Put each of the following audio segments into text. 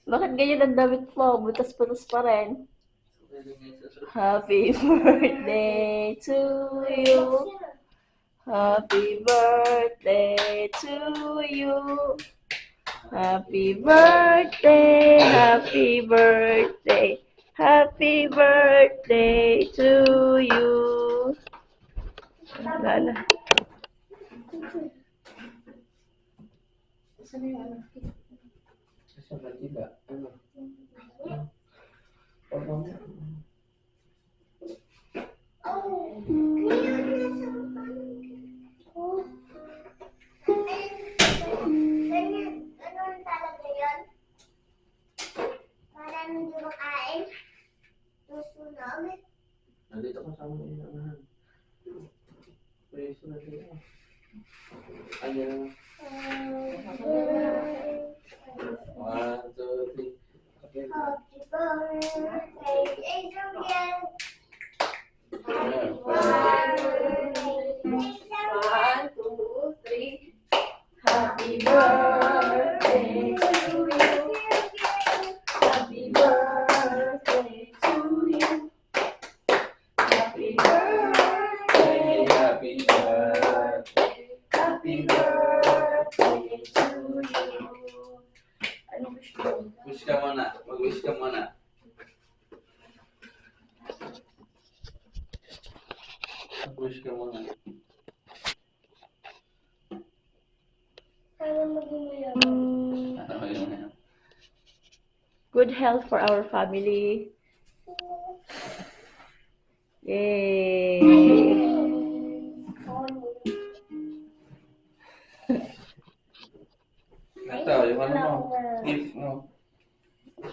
Bakit ganyan ang damit mo? Butas-butas pa rin. Happy birthday to you. Happy birthday to you. Happy birthday, happy birthday, happy birthday to you. Lala. Ganun talaga yun. Para nung dumakain, susunog. Nandito ka sa mga inahan. Preso na sila. Ayan. 1, 2, 3. Happy birthday, Adrian. Happy One, two, three. Happy birthday to you. Happy birthday to you. Happy birthday, Happy birthday. happy birthday to you. Ano wish mo? Wish ka muna. Mag-wish ka muna. Mag-wish ka muna. Para maging mayaman. Ano yun? Good health for our family. Yay! Ito, yung ano mo. Gift mo.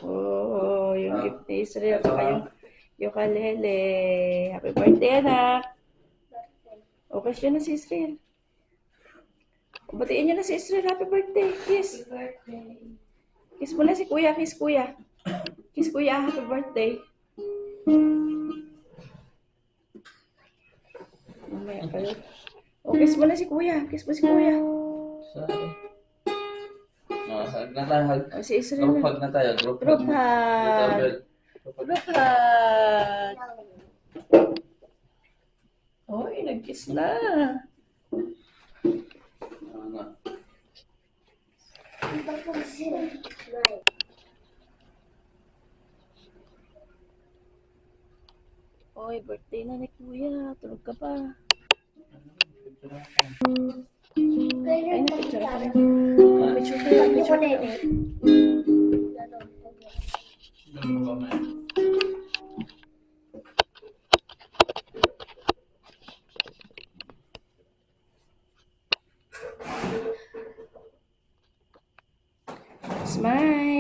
Oh, yung gift ni Israel at saka yung ukulele. Happy birthday, anak! Okay siya na si Israel. Batiin niyo na si Israel. Happy birthday. Kiss. Kiss mo na si Kuya. Kiss Kuya. Kiss Kuya. Happy birthday. Mamaya kayo. Oh, kiss mo na si Kuya. Kiss mo si Kuya. Saan? Hag na tayo. Hag. Oh, si Israel Group na. hug na tayo. Group Group hug. hug. Group hug. Oy, nag-kiss na. Ano? Oy, birthday na ni Kuya. Tulog ka pa. Ay, na-picture ka rin. Picture ka rin. Picture ka rin. Ano ba man? Smile.